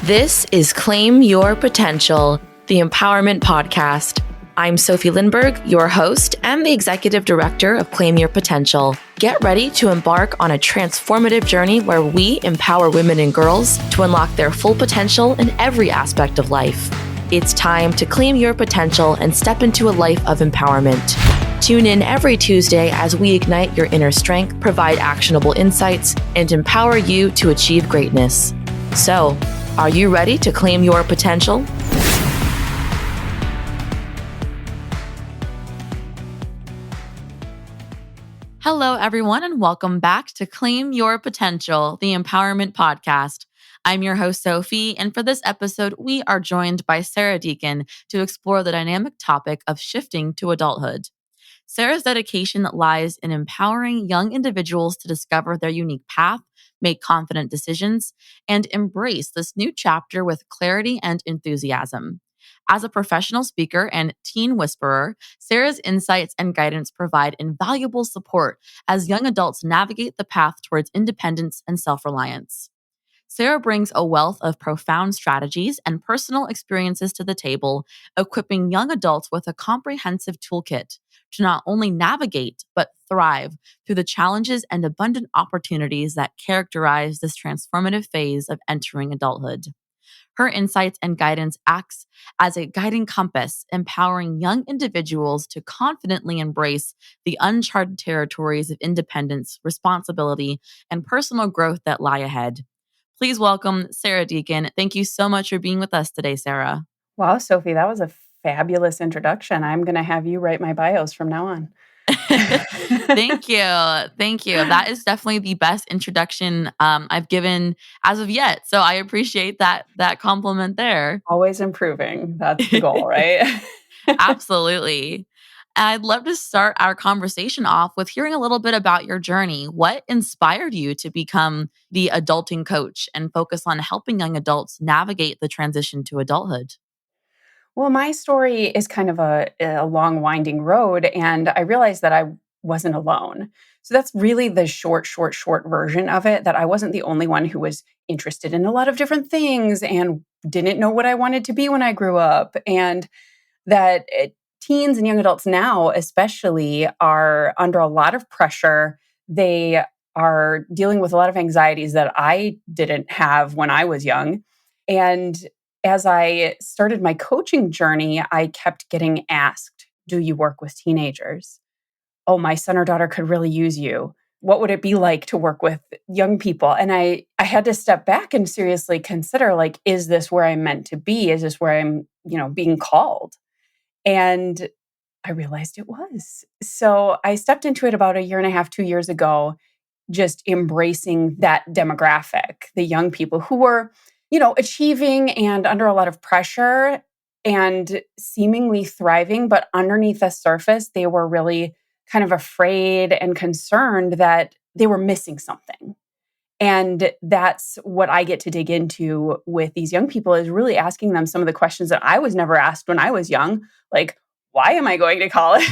This is Claim Your Potential, the Empowerment Podcast. I'm Sofie Lindberg, your host and the Executive Director of Claim Your Potential. Get ready to embark on a transformative journey where we empower women and girls to unlock their full potential in every aspect of life. It's time to claim your potential and step into a life of empowerment. Tune in every Tuesday as we ignite your inner strength, provide actionable insights, and empower you to achieve greatness. So, are you ready to claim your potential? Hello, everyone, and welcome back to Claim Your Potential, the Empowerment Podcast. I'm your host, Sofie, and for this episode, we are joined by Sarah Deacon to explore the dynamic topic of shifting to adulthood. Sarah's dedication lies in empowering young individuals to discover their unique path, make confident decisions, and embrace this new chapter with clarity and enthusiasm. As a professional speaker and teen whisperer, Sarah's insights and guidance provide invaluable support as young adults navigate the path towards independence and self-reliance. Sarah brings a wealth of profound strategies and personal experiences to the table, equipping young adults with a comprehensive toolkit to not only navigate, but thrive through the challenges and abundant opportunities that characterize this transformative phase of entering adulthood. Her insights and guidance acts as a guiding compass, empowering young individuals to confidently embrace the uncharted territories of independence, responsibility, and personal growth that lie ahead. Please welcome Sarah Deacon. Thank you so much for being with us today, Sarah. Wow, Sofie, that was a fabulous introduction. I'm going to have you write my bios from now on. Thank you. Thank you. That is definitely the best introduction I've given as of yet. So I appreciate that compliment there. Always improving. That's the goal, right? Absolutely. I'd love to start our conversation off with hearing a little bit about your journey. What inspired you to become the adulting coach and focus on helping young adults navigate the transition to adulthood? Well, my story is kind of a long, winding road, and I realized that I wasn't alone. So that's really the short version of it, that I wasn't the only one who was interested in a lot of different things and didn't know what I wanted to be when I grew up. And that teens and young adults now, especially, are under a lot of pressure. They are dealing with a lot of anxieties that I didn't have when I was young. And as I started my coaching journey, I kept getting asked, "Do you work with teenagers? Oh, my son or daughter could really use you. What would it be like to work with young people?" And I had to step back and seriously consider, like, is this where I'm meant to be? Is this where I'm, being called? And I realized it was. So I stepped into it about a year and a half, 2 years ago, just embracing that demographic, the young people who were, achieving and under a lot of pressure and seemingly thriving. But underneath the surface, they were really kind of afraid and concerned that they were missing something. And that's what I get to dig into with these young people, is really asking them some of the questions that I was never asked when I was young. Like, why am I going to college?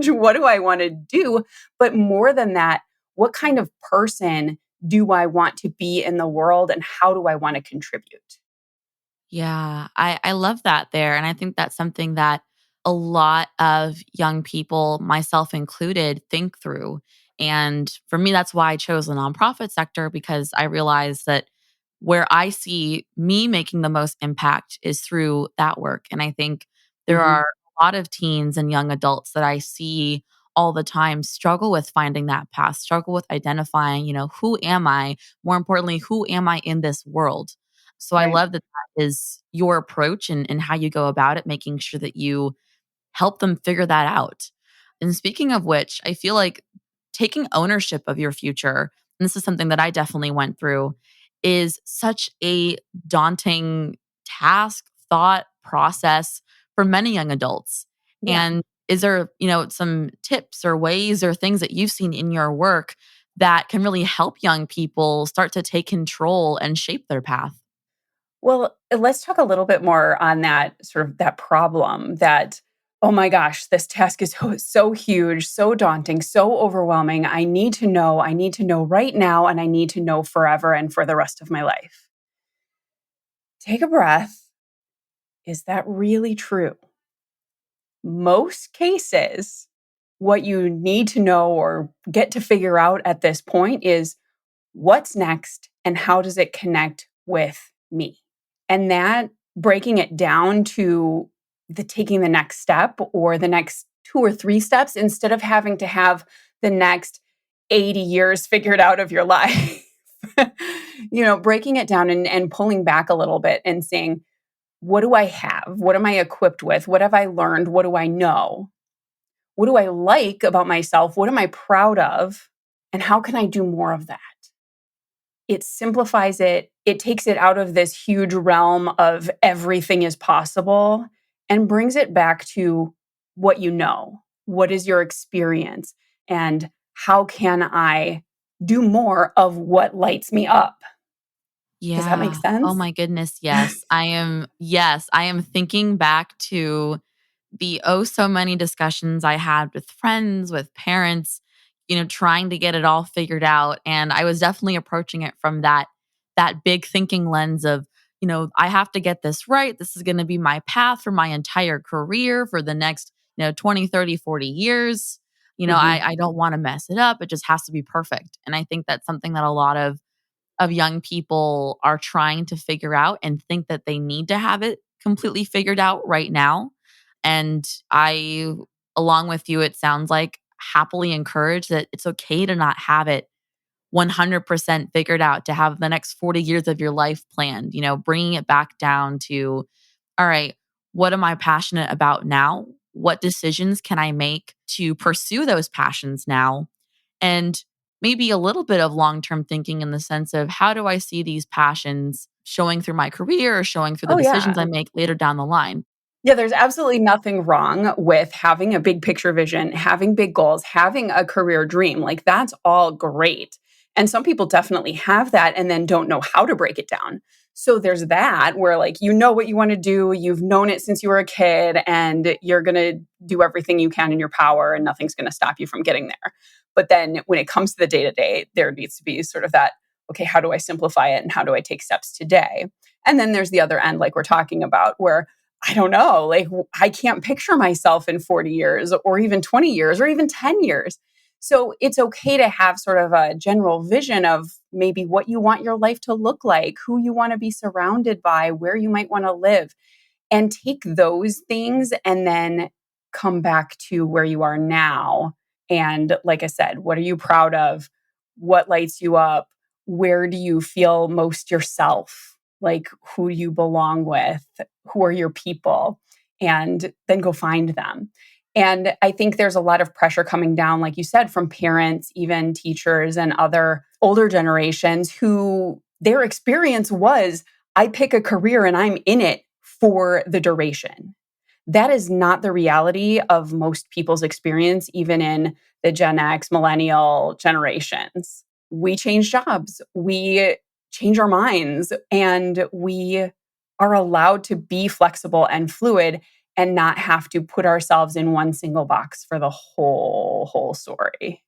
What do I want to do? But more than that, what kind of person do I want to be in the world, and how do I want to contribute? Yeah, I love that there. And I think that's something that a lot of young people, myself included, think through. And for me, that's why I chose the nonprofit sector, because I realized that where I see me making the most impact is through that work. And I think there Mhm. are a lot of teens and young adults that I see all the time struggle with finding that path, struggle with identifying, who am I? More importantly, who am I in this world? So I Right. love that that is your approach and how you go about it, making sure that you help them figure that out. And speaking of which, I feel like taking ownership of your future, and this is something that I definitely went through, is such a daunting task, thought, process for many young adults. Yeah. And is there, some tips or ways or things that you've seen in your work that can really help young people start to take control and shape their path? Well, let's talk a little bit more on that sort of that problem that, oh my gosh, this task is so huge, so daunting, so overwhelming. I need to know right now, and I need to know forever and for the rest of my life. take a breath. Is that really true? Most cases, what you need to know or get to figure out at this point is what's next and how does it connect with me? And that breaking it down to the taking the next step or the next 2 or 3 steps instead of having to have the next 80 years figured out of your life. Breaking it down and pulling back a little bit and saying, what do I have? What am I equipped with? What have I learned? What do I know? What do I like about myself? What am I proud of? And how can I do more of that? It simplifies it. It takes it out of this huge realm of everything is possible and brings it back to what you know. What is your experience? And how can I do more of what lights me up? Does that make Yeah. Oh sense? my goodness, yes, I am thinking back to the oh so many discussions I had with friends, with parents, trying to get it all figured out. And I was definitely approaching it from that big thinking lens of, I have to get this right. This is going to be my path for my entire career for the next, 20, 30, 40 years. Hmm. I don't want to mess it up. It just has to be perfect. And I think that's something that a lot of young people are trying to figure out and think that they need to have it completely figured out right now. And I, along with you, it sounds like happily encourage that it's okay to not have it 100% figured out, to have the next 40 years of your life planned, bringing it back down to, all right, what am I passionate about now? What decisions can I make to pursue those passions now? And maybe a little bit of long term thinking in the sense of how do I see these passions showing through my career or showing through the Oh, decisions yeah. I make later down the line? Yeah, there's absolutely nothing wrong with having a big picture vision, having big goals, having a career dream. Like, that's all great. And some people definitely have that and then don't know how to break it down. So there's that where, like, you know what you want to do, you've known it since you were a kid, and you're going to do everything you can in your power, and nothing's going to stop you from getting there. But then when it comes to the day to day, there needs to be sort of that, okay, how do I simplify it and how do I take steps today? And then there's the other end, like we're talking about, where I don't know, like I can't picture myself in 40 years or even 20 years or even 10 years. So it's okay to have sort of a general vision of maybe what you want your life to look like, who you want to be surrounded by, where you might want to live, and take those things and then come back to where you are now. And like I said, what are you proud of? What lights you up? Where do you feel most yourself? Like, who do you belong with? Who are your people? And then go find them. And I think there's a lot of pressure coming down, like you said, from parents, even teachers and other older generations who their experience was, I pick a career and I'm in it for the duration. That is not the reality of most people's experience, even in the Gen X, millennial generations. We change jobs, we change our minds, and we are allowed to be flexible and fluid and not have to put ourselves in one single box for the whole story.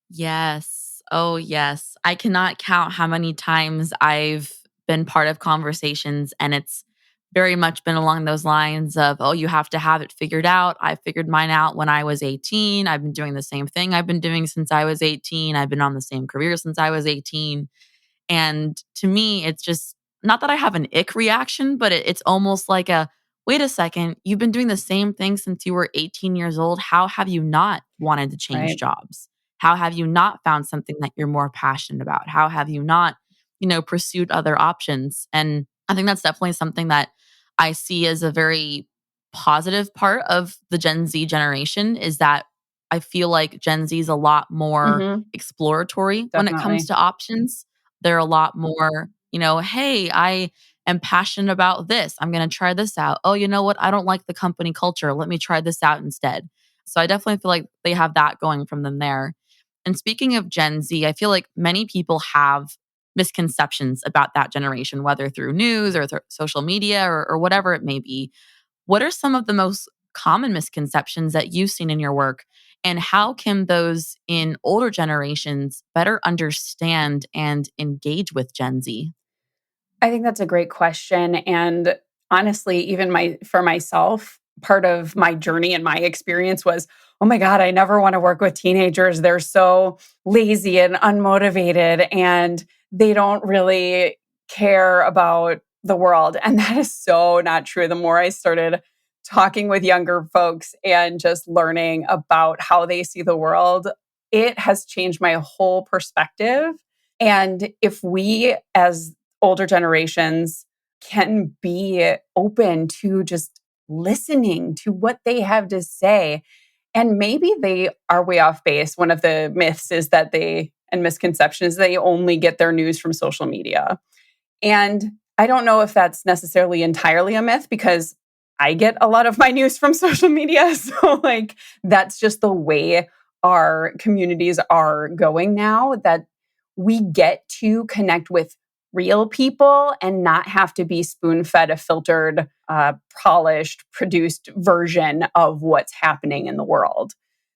Yes. Oh, yes. I cannot count how many times I've been part of conversations and it's very much been along those lines of, oh, you have to have it figured out. I figured mine out when I was 18. I've been doing the same thing I've been doing since I was 18. I've been on the same career since I was 18. And to me, it's just not that I have an ick reaction, but it's almost like a wait a second, you've been doing the same thing since you were 18 years old. How have you not wanted to change Right. jobs? How have you not found something that you're more passionate about? How have you not, pursued other options? And I think that's definitely something that I see as a very positive part of the Gen Z generation is that I feel like Gen Z is a lot more Hmm. exploratory when it comes Definitely. to options. They're a lot more, hey, I am passionate about this. I'm going to try this out. Oh, you know what? I don't like the company culture. Let me try this out instead. So I definitely feel like they have that going from them there. And speaking of Gen Z, I feel like many people have misconceptions about that generation, whether through news or through social media or whatever it may be. What are some of the most common misconceptions that you've seen in your work? And how can those in older generations better understand and engage with Gen Z? I think that's a great question. And honestly, even for myself, part of my journey and my experience was, oh my God, I never want to work with teenagers. They're so lazy and unmotivated and they don't really care about the world. And that is so not true. The more I started talking with younger folks and just learning about how they see the world, it has changed my whole perspective. And if we as older generations can be open to just listening to what they have to say. And maybe they are way off base. One of the myths is that and misconceptions, they only get their news from social media. And I don't know if that's necessarily entirely a myth because I get a lot of my news from social media. So, like, that's just the way our communities are going now, that we get to connect with real people and not have to be spoon fed a filtered, polished, produced version of what's happening in the world.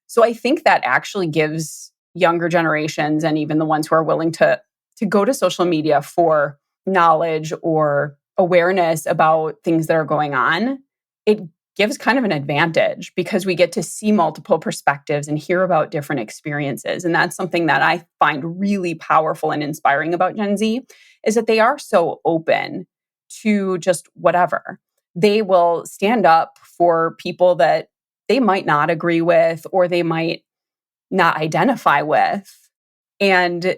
So, I think that actually gives younger generations and even the ones who are willing to go to social media for knowledge or awareness about things that are going on, it gives kind of an advantage because we get to see multiple perspectives and hear about different experiences. And that's something that I find really powerful and inspiring about Gen Z is that they are so open to just whatever. They will stand up for people that they might not agree with or they might not identify with. And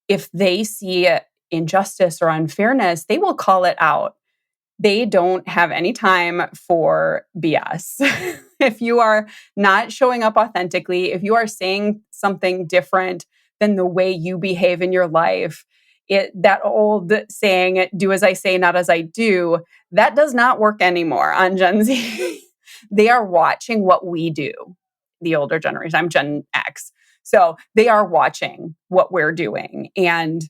if they see injustice or unfairness, they will call it out. They don't have any time for BS. If you are not showing up authentically, if you are saying something different than the way you behave in your life, that old saying, do as I say, not as I do, that does not work anymore on Gen Z. They are watching what we do, the older generation. I'm Gen X. So they are watching what we're doing and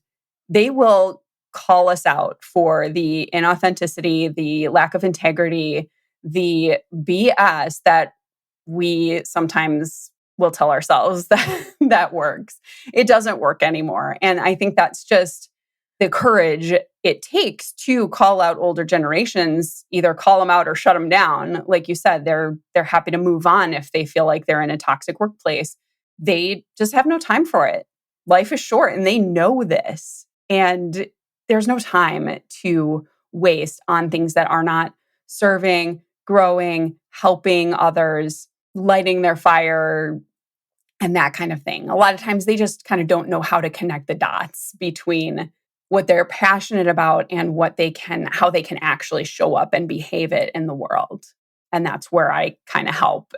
they will call us out for the inauthenticity, the lack of integrity, the BS that we sometimes will tell ourselves that works. It doesn't work anymore. And I think that's just the courage it takes to call out older generations, either call them out or shut them down. Like you said, they're happy to move on if they feel like they're in a toxic workplace. They just have no time for it. Life is short and they know this. And there's no time to waste on things that are not serving, growing, helping others, lighting their fire, and that kind of thing. A lot of times they just kind of don't know how to connect the dots between what they're passionate about and how they can actually show up and behave it in the world. And that's where I kind of help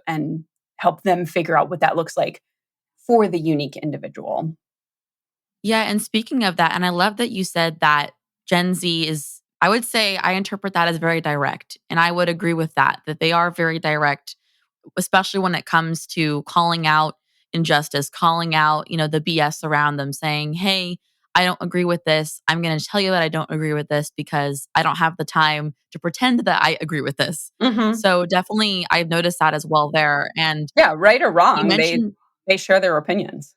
them figure out what that looks like for the unique individual. Yeah, and speaking of that, and I love that you said that Gen Z is, I would say I interpret that as very direct. And I would agree with that, that they are very direct, especially when it comes to calling out injustice, calling out, the BS around them, saying, hey, I don't agree with this. I'm going to tell you that I don't agree with this because I don't have the time to pretend that I agree with this. Mhm. So definitely, I've noticed that as well there. And Yeah, right or you wrong, they mentioned they share their opinions.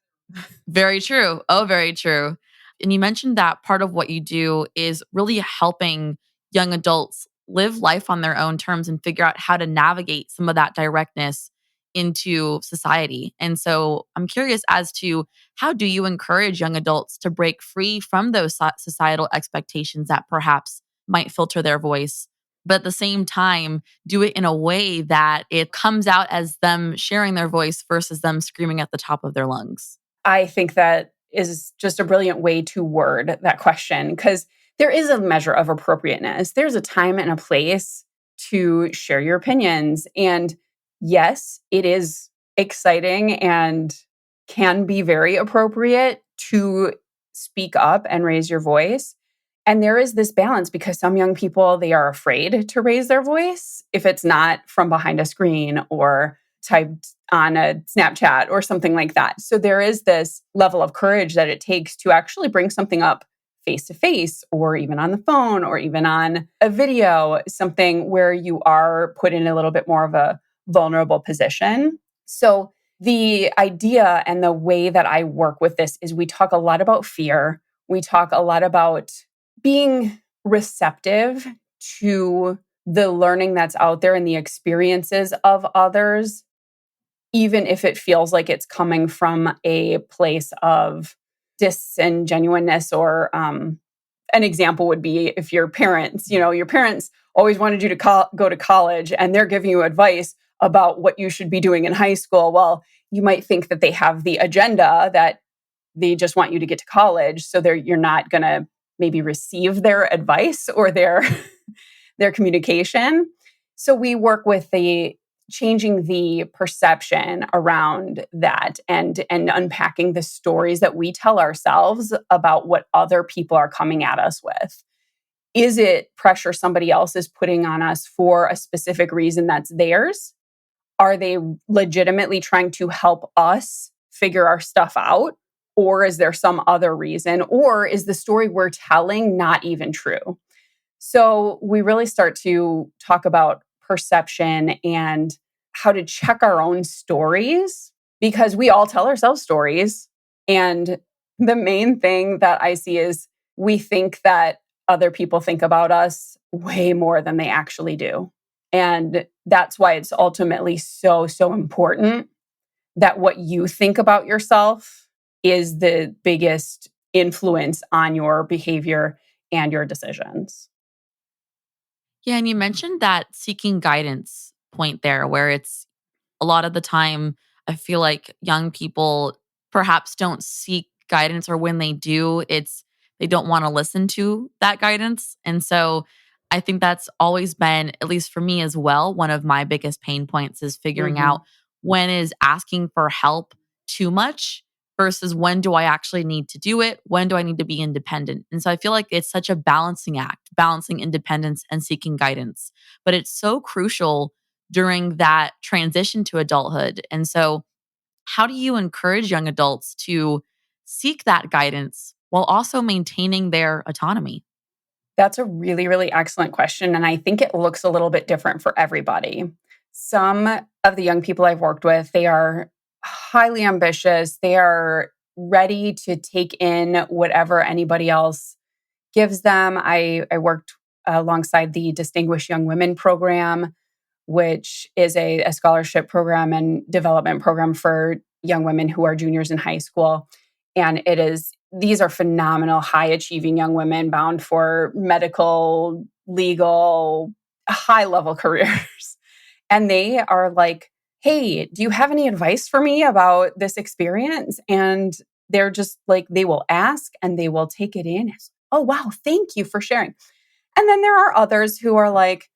very true. Oh, very true. And you mentioned that part of what you do is really helping young adults live life on their own terms and figure out how to navigate some of that directness into society. And so I'm curious as to how do you encourage young adults to break free from those societal expectations that perhaps might filter their voice, but at the same time, do it in a way that it comes out as them sharing their voice versus them screaming at the top of their lungs? I think that is just a brilliant way to word that question because there is a measure of appropriateness. There's a time and a place to share your opinions. And yes, it is exciting and can be very appropriate to speak up and raise your voice. And there is this balance because some young people, they are afraid to raise their voice if it's not from behind a screen or typed on a Snapchat or something like that. So there is this level of courage that it takes to actually bring something up face to face or even on the phone or even on a video, something where you are put in a little bit more of a vulnerable position. So the idea and the way that I work with this is we talk a lot about fear. We talk a lot about being receptive to the learning that's out there and the experiences of others, even if it feels like it's coming from a place of disingenuineness or an example would be if your parents, your parents always wanted you to go to college and they're giving you advice about what you should be doing in high school. Well, you might think that they have the agenda that they just want you to get to college, so you're not going to maybe receive their advice or their their communication. So we work with the changing the perception around that and unpacking the stories that we tell ourselves about what other people are coming at us with. Is it pressure somebody else is putting on us for a specific reason that's theirs? Are they legitimately trying to help us figure our stuff out? Or is there some other reason? Or is the story we're telling not even true? So we really start to talk about perception and how to check our own stories, because we all tell ourselves stories. And the main thing that I see is we think that other people think about us way more than they actually do. And that's why it's ultimately so, so important that what you think about yourself is the biggest influence on your behavior and your decisions. Yeah, and you mentioned that seeking guidance point there, where it's a lot of the time, I feel like young people perhaps don't seek guidance, or when they do, they don't want to listen to that guidance. And so I think that's always been, at least for me as well, one of my biggest pain points is figuring Mhm. out when is asking for help too much versus when do I actually need to do it? When do I need to be independent? And so I feel like it's such a balancing act, balancing independence and seeking guidance. But it's so crucial during that transition to adulthood. And so, how do you encourage young adults to seek that guidance while also maintaining their autonomy? That's a really, really excellent question. And I think it looks a little bit different for everybody. Some of the young people I've worked with, they are highly ambitious. They are ready to take in whatever anybody else gives them. I worked alongside the Distinguished Young Women program, which is a scholarship program and development program for young women who are juniors in high school. And these are phenomenal, high achieving young women bound for medical, legal, high level careers. And they are like, hey, do you have any advice for me about this experience? And they're just like, they will ask and they will take it in. Oh, wow, thank you for sharing. And then there are others who are like,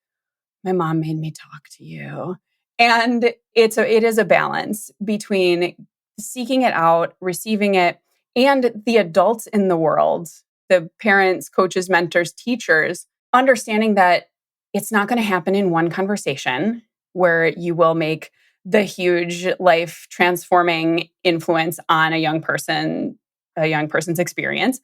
my mom made me talk to you. And it is a balance between seeking it out, receiving it, and the adults in the world, the parents, coaches, mentors, teachers, understanding that it's not going to happen in one conversation where you will make the huge life transforming influence on a young person's experience.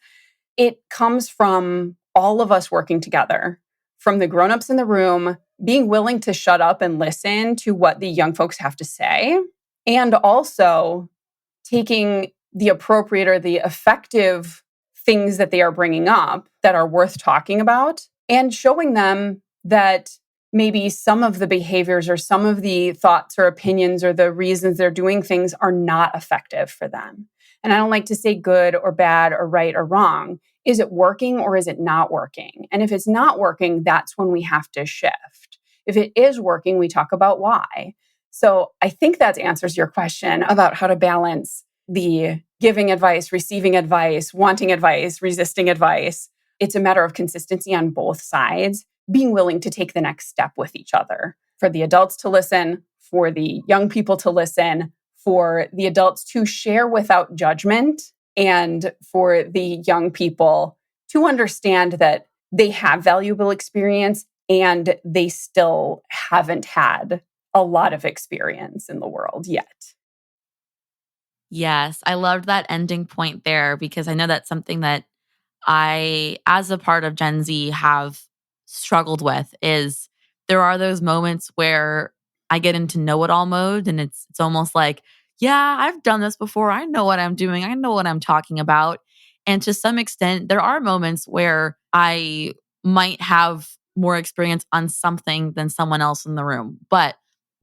It comes from all of us working together, from the grown-ups in the room being willing to shut up and listen to what the young folks have to say, and also taking the appropriate or the effective things that they are bringing up that are worth talking about and showing them that maybe some of the behaviors or some of the thoughts or opinions or the reasons they're doing things are not effective for them. And I don't like to say good or bad or right or wrong. Is it working or is it not working? And if it's not working, that's when we have to shift. If it is working, we talk about why. So I think that answers your question about how to balance the giving advice, receiving advice, wanting advice, resisting advice. It's a matter of consistency on both sides, being willing to take the next step with each other. For the adults to listen, for the young people to listen, for the adults to share without judgment, and for the young people to understand that they have valuable experience and they still haven't had a lot of experience in the world yet. Yes, I loved that ending point there because I know that's something that I, as a part of Gen Z, have struggled with is there are those moments where I get into know-it-all mode and it's almost like, yeah, I've done this before. I know what I'm doing. I know what I'm talking about. And to some extent, there are moments where I might have more experience on something than someone else in the room. But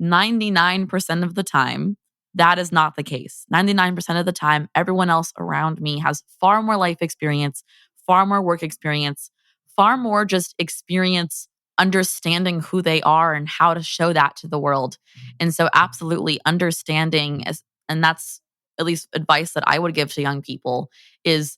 99% of the time, that is not the case. 99% of the time, everyone else around me has far more life experience, far more work experience, far more just experience understanding who they are and how to show that to the world. And so, absolutely understanding, and that's at least advice that I would give to young people, is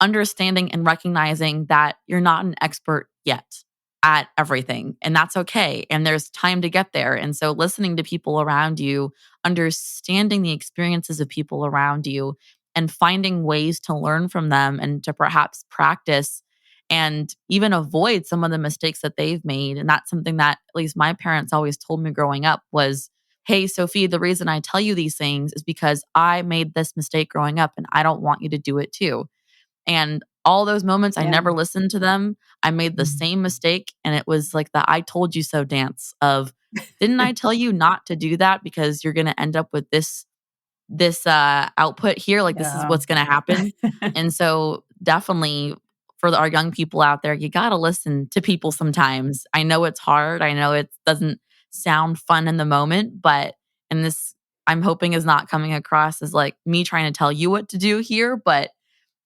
understanding and recognizing that you're not an expert yet at everything, and that's okay. And there's time to get there. And so, listening to people around you, understanding the experiences of people around you, and finding ways to learn from them and to perhaps practice and even avoid some of the mistakes that they've made. And that's something that at least my parents always told me growing up was, hey, Sofie, the reason I tell you these things is because I made this mistake growing up and I don't want you to do it too. And all those moments, I Yeah. never listened to them. I made the same mistake. And it was like the I told you so dance of, didn't I tell you not to do that because you're going to end up with this output here? Like, this is Yeah. what's going to happen. And so, definitely for our young people out there, you got to listen to people sometimes. I know it's hard. I know it doesn't sound fun in the moment, but and this, I'm hoping, is not coming across as like me trying to tell you what to do here. But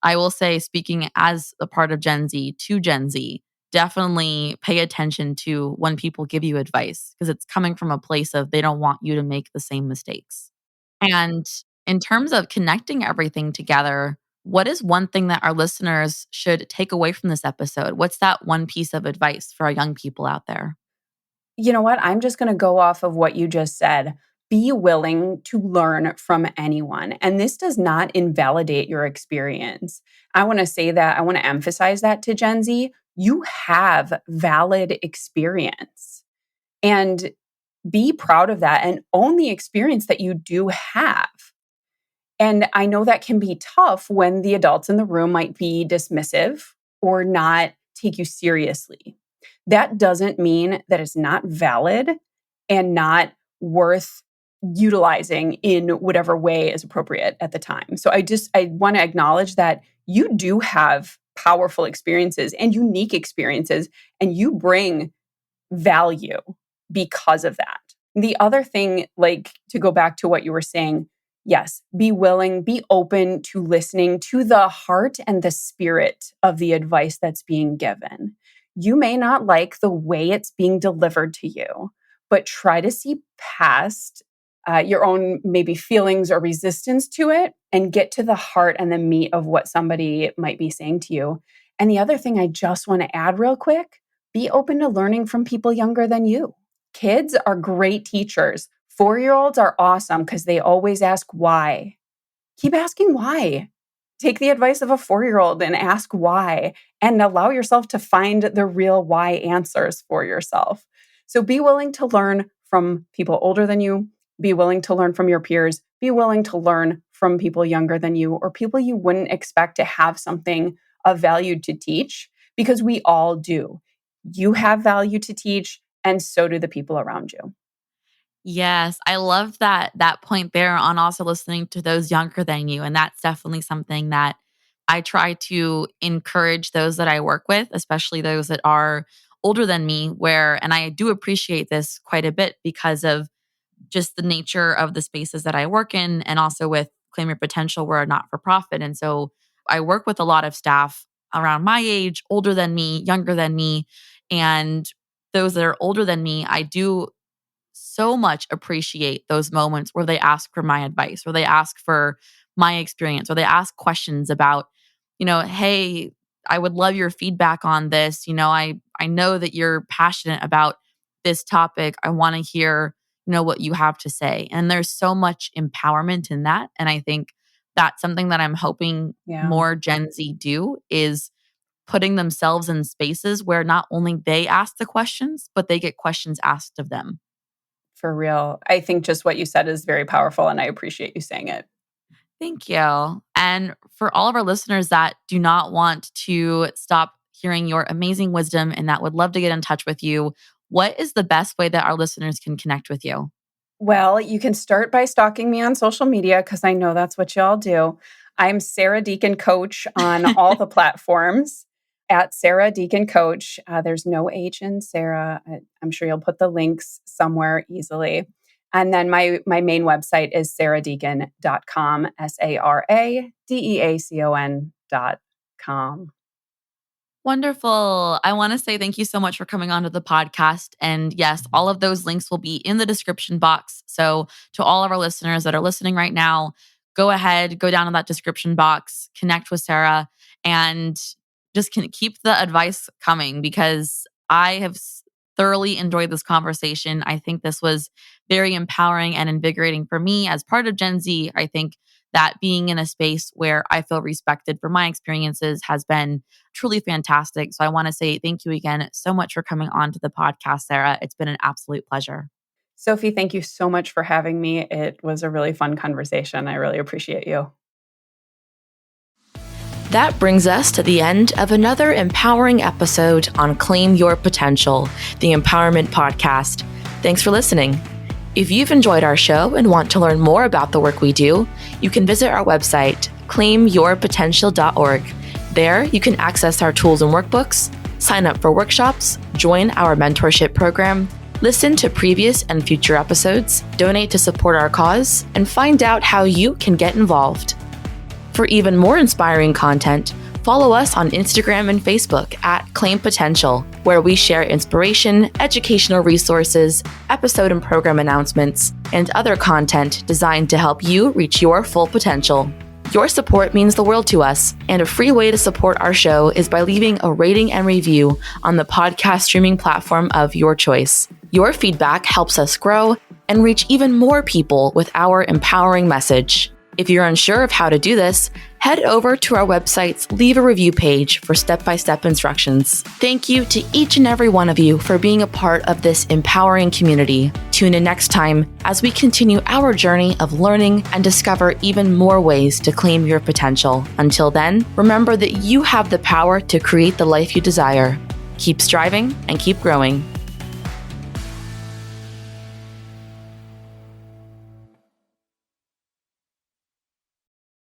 I will say, speaking as a part of Gen Z to Gen Z, definitely pay attention to when people give you advice because it's coming from a place of they don't want you to make the same mistakes. And in terms of connecting everything together, what is one thing that our listeners should take away from this episode? What's that one piece of advice for our young people out there? You know what? I'm just going to go off of what you just said. Be willing to learn from anyone. And this does not invalidate your experience. I want to say that, I want to emphasize that to Gen Z. You have valid experience and be proud of that and own the experience that you do have. And I know that can be tough when the adults in the room might be dismissive or not take you seriously. That doesn't mean that it's not valid and not worth utilizing in whatever way is appropriate at the time. So I want to acknowledge that you do have powerful experiences and unique experiences, and you bring value because of that. The other thing, like to go back to what you were saying, yes, be willing, be open to listening to the heart and the spirit of the advice that's being given. You may not like the way it's being delivered to you, but try to see past your own maybe feelings or resistance to it and get to the heart and the meat of what somebody might be saying to you. And the other thing I just want to add real quick, be open to learning from people younger than you. Kids are great teachers. 4-year-olds are awesome because they always ask why. Keep asking why. Take the advice of a 4-year-old and ask why, and allow yourself to find the real why answers for yourself. So be willing to learn from people older than you. Be willing to learn from your peers. Be willing to learn from people younger than you or people you wouldn't expect to have something of value to teach, because we all do. You have value to teach, and so do the people around you. Yes, I love that point there on also listening to those younger than you, and that's definitely something that I try to encourage those that I work with, especially those that are older than me, where and I do appreciate this quite a bit because of just the nature of the spaces that I work in and also with Claim Your Potential, we're a not for profit. And so I work with a lot of staff around my age, older than me, younger than me. And those that are older than me, I do so much appreciate those moments where they ask for my advice, where they ask for my experience, or they ask questions about, hey, I would love your feedback on this. I know that you're passionate about this topic. I want to hear, what you have to say. And there's so much empowerment in that. And I think that's something that I'm hoping Yeah, more Gen Z do is putting themselves in spaces where not only they ask the questions, but they get questions asked of them. for real. I think just what you said is very powerful, and I appreciate you saying it. Thank you. And for all of our listeners that do not want to stop hearing your amazing wisdom and that would love to get in touch with you, what is the best way that our listeners can connect with you? Well, you can start by stalking me on social media because I know that's what y'all do. I'm Sarah Deacon Coach on all the platforms. at Sarah Deacon Coach. There's no H in Sarah. I'm sure you'll put the links somewhere easily. And then my main website is saradeacon.com, SaraDeacon.com. Wonderful. I want to say thank you so much for coming onto the podcast. And yes, all of those links will be in the description box. So to all of our listeners that are listening right now, go ahead, go down to that description box, connect with Sara, and just keep the advice coming because I have thoroughly enjoyed this conversation. I think this was very empowering and invigorating for me as part of Gen Z. I think that being in a space where I feel respected for my experiences has been truly fantastic. So I want to say thank you again so much for coming on to the podcast, Sara. It's been an absolute pleasure. Sofie, thank you so much for having me. It was a really fun conversation. I really appreciate you. That brings us to the end of another empowering episode on Claim Your Potential, the Empowerment Podcast. Thanks for listening. If you've enjoyed our show and want to learn more about the work we do, you can visit our website, claimyourpotential.org. There, you can access our tools and workbooks, sign up for workshops, join our mentorship program, listen to previous and future episodes, donate to support our cause, and find out how you can get involved. For even more inspiring content, follow us on Instagram and Facebook at Claim Potential, where we share inspiration, educational resources, episode and program announcements, and other content designed to help you reach your full potential. Your support means the world to us, and a free way to support our show is by leaving a rating and review on the podcast streaming platform of your choice. Your feedback helps us grow and reach even more people with our empowering message. If you're unsure of how to do this, head over to our website's Leave a Review page for step-by-step instructions. Thank you to each and every one of you for being a part of this empowering community. Tune in next time as we continue our journey of learning and discover even more ways to claim your potential. Until then, remember that you have the power to create the life you desire. Keep striving and keep growing.